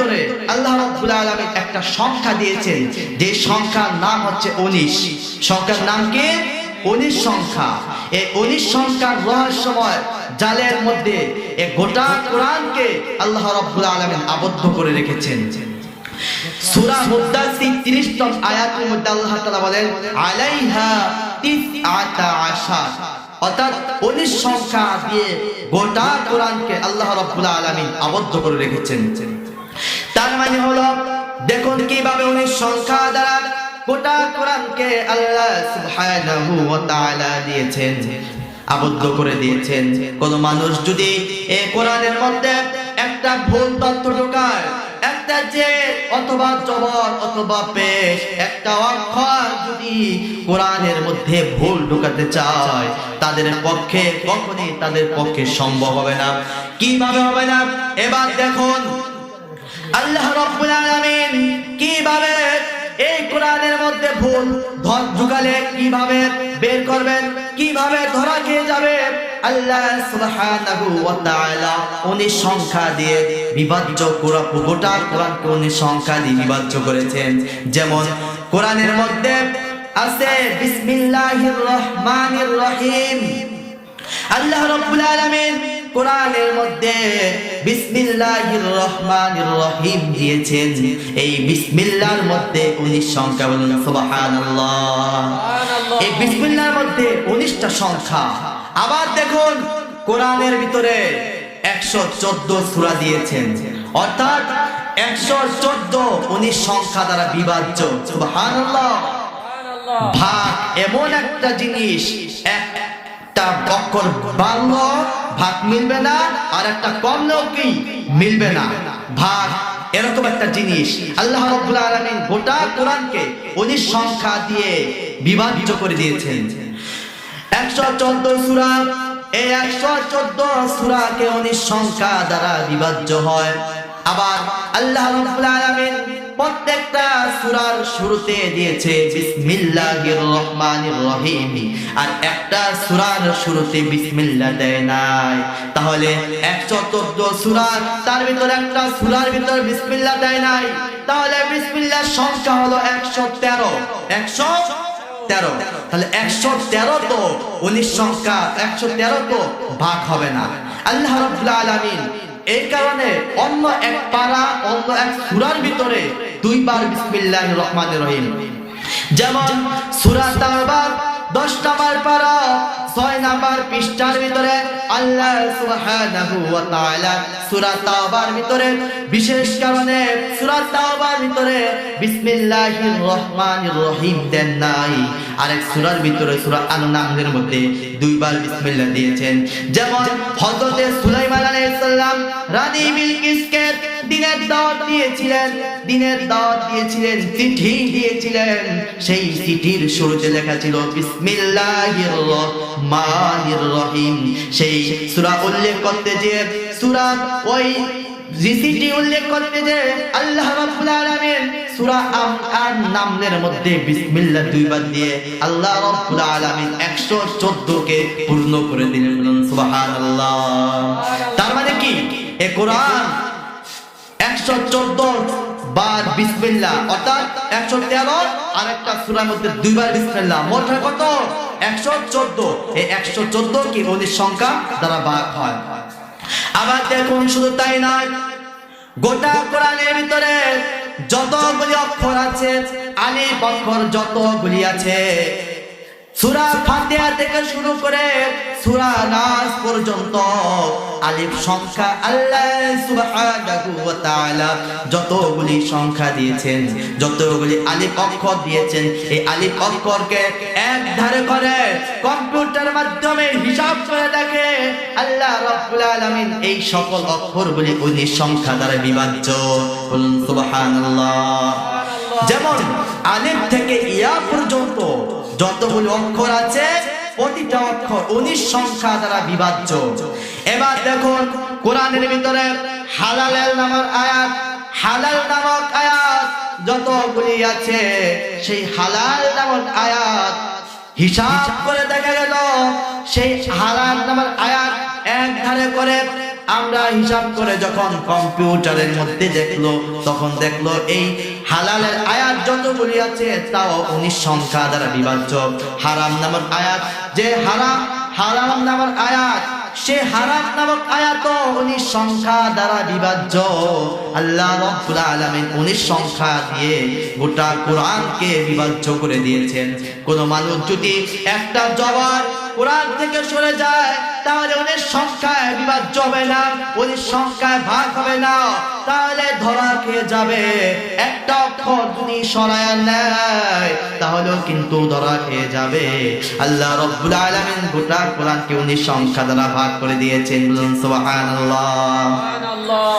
ভিতরে আল্লাহ রাব্বুল আলামিন একটা সংখ্যা দিয়েছেন, যে সংখ্যার নাম হচ্ছে 19। সংখ্যার নাম কি? 19 সংখ্যা। এই 19 সংখ্যার রহস্যময় জালের মধ্যে এই গোটা কোরআনকে আল্লাহ রাব্বুল আলামিন আবদ্ধ করে রেখেছেন। সূরা মুদ্দাসসির 30 আয়াতের মধ্যে আল্লাহ তাআলা বলেন আলাইহা তিসআতা আশার, অর্থাৎ 19 সংখ্যা দিয়ে গোটা কোরআনকে আল্লাহ রাব্বুল আলামিন আবদ্ধ করে রেখেছেন। তার মানে হলো দেখুন কিভাবে 19 সংখ্যা দ্বারা গোটা কোরআনকে আল্লাহ সুবহানাহু ওয়া তাআলা দিয়েছেন, আবদ্ধ করে দিয়েছেন। কোন মানুষ যদি এই কোরআনের মধ্যে একটা ভুল তথ্য ঢোকায়, একটা যে অথবা জবর অথবা পেশ, একটা অক্ষর যদি কোরআনের মধ্যে ভুল ঢোকাতে চায়, তাদের পক্ষে কখনোই তাদের পক্ষে সম্ভব হবে না। কিভাবে হবে না? এবার দেখুন আল্লাহ রাব্বুল আলামিন কিভাবে এই কোরআনের মধ্যে ভুল ঢুকালে কিভাবে বের করবেন, কিভাবে ধরা খেয়ে যাবে। আল্লাহ সুবহানাহু ওয়া তাআলা 19 সংখ্যা দিয়ে বিভাজ্য গোটা কোরআনকে 19 সংখ্যা দিয়ে বিভাজ্য করেছেন। যেমন কোরআনের মধ্যে আছে বিসমিল্লাহির রহমানির রহিম। আল্লাহ রাব্বুল আলামিন কোরআনের মধ্যে বিসমিল্লাহির রহমানির রহিম দিয়েছেন। এই বিসমিল্লাহর মধ্যে 19 সংখ্যা, বলুন সুবহানাল্লাহ। এই বিসমিল্লাহর মধ্যে 19টা সংখ্যা। আবার দেখুন কোরআনের ভিতরে 114 সূরা দিয়েছেন, অর্থাৎ 114 19 সংখ্যা দ্বারা বিভাজ্য। সুবহানাল্লাহ। ভাগ এমন একটা জিনিস, একটা অক্ষর বাড়লো ভাগ মিলবে না, আর একটা কমলেও কি মিলবে না। ভাগ এরকম একটা জিনিস আল্লাহ রাব্বুল আলামিন গোটা কোরআনকে 19 সংখ্যা দিয়ে বিভাজ্য করে দিয়েছেন। 114 সূরা, এই 114 সূরাকে 19 সংখ্যা দ্বারা বিভাজ্য হয়। আবার আল্লাহ রাব্বুল আলামিন প্রত্যেকটা সূরার শুরুতে দিয়েছে বিসমিল্লাহির রহমানির রহিম, আর একটা সূরার শুরুতে বিসমিল্লাহ দেয় নাই। তাহলে 114 সূরা, তার ভিতরে একটা সূরার ভিতরে বিসমিল্লাহ দেয় নাই, তাহলে বিসমিল্লাহর সংখ্যা হলো 113। 113, তাহলে 113 তো 19 সংখ্যা, 113 তো ভাগ হবে না। আল্লাহ রাব্বুল আলামিন এই কারণে অন্য এক পারা, অন্য এক সূরার ভিতরে 2 বার বিসমিল্লাহির রহমানির রহিম। যেমন সূরা তাওবা 10 নম্বর পারা 6 নম্বর পৃষ্ঠার ভিতরে আল্লাহ সুবহানাহু ওয়া তাআলা সূরা তাওবার ভিতরে বিশেষ কারণে সূরা তাওবার ভিতরে বিসমিল্লাহির রহমানির রহিম দেন নাই। আরেক সূরার ভিতরে সূরা আন-নামলের মধ্যে 2 বার বিসমিল্লাহ দিয়েছেন। যেমন হযরত সুলাইমান আলাইহিস সালাম রানী বিলকিসকে দিনের দাওয়াত দিয়েছিলেন, চিঠি দিয়েছিলেন। সেই চিঠির শুরুতে লেখা ছিল বিসমিল্লাহির রহমানির রহিম। সেই সূরা উল্লেখ করতে যে সূরা ওই চিঠি উল্লেখ করতে যে আল্লাহ রাব্বুল আলামিন সূরা আন-নামলের মধ্যে বিসমিল্লাহ 2 বার দিয়ে আল্লাহ রাব্বুল আলামিন 114 কে পূর্ণ করে দিলেন। সুবহানাল্লাহ। তার মানে কি এই কোরআন 114 বার বিসমিল্লাহ, অর্থাৎ 113, আর একটা সূরার মধ্যে 2 বার বিসমিল্লাহ, মোট কত? 114। এই 114 কি 19 সংখ্যা দ্বারা ভাগ হয়। আবার দেখুন শুধু তাই নয়, গোটা কোরআনের ভিতরে যতগুলি অক্ষর আছে, আলিফ অক্ষর যতগুলি আছে, সূরা ফাতিহা থেকে শুরু করে সূরা নাস পর্যন্ত আলিফ সংখ্যা আল্লাহ সুবহানাহু ওয়া তাআলা যতগুলি সংখ্যা দিয়েছেন, যতগুলি আলিফ অক্ষর দিয়েছেন, এই আলিফ অক্ষরকে এক ধারে করে কম্পিউটার মাধ্যমে হিসাব করে দেখে আল্লাহ রাব্বুল আলামিন এই সকল অক্ষরগুলি 19 সংখ্যা দ্বারা বিভাজ্য। বলুন সুবহানাল্লাহ। যেমন আলিফ থেকে ইয়া পর্যন্ত যতগুলো অক্ষর আছে, প্রতিটা অক্ষর 19 সংখ্যা দ্বারা বিভাজ্য। এবার দেখুন কোরআনের ভিতরে হালাল নামক আয়াত যতগুলি আছে, সেই হালাল নামক আয়াত হিসাব করে দেখা গেল সেই হালাল নামক আয়াত এক ধারে করে আমরা হিসাব করে যখন কম্পিউটারের মধ্যে দেখলো, তখন দেখলো এই হালালের আয়াত যতগুলি আছে তাও 19 সংখ্যা দ্বারা বিভাজ্য। হারাম নামক আয়াত, যে হারাম নামক আয়াত, সে হারাম নামক আয়াত 19 সংখ্যা দ্বারা বিভাজ্য। আল্লাহ রাব্বুল আলামিন 19 সংখ্যা দিয়ে গোটা কোরআনকে বিভাজ্য করে দিয়েছেন। কোন মানুষ যদি একটা জবর কোরআন থেকে সরে যায় তাহলে 19 সংখ্যায় বিভাজ্য হবে না, 19 সংখ্যায় ভাগ হবে না, তাহলে ধরা খেয়ে যাবে। একটা অক্ষর যদি সরায় নেয় তাহলেও কিন্তু ধরা খেয়ে যাবে। আল্লাহ রাব্বুল আলামিন গোটা কোরআনকে 19 সংখ্যা দ্বারা ভাগ করে দিয়েছেন। বলুন সুবহানাল্লাহ।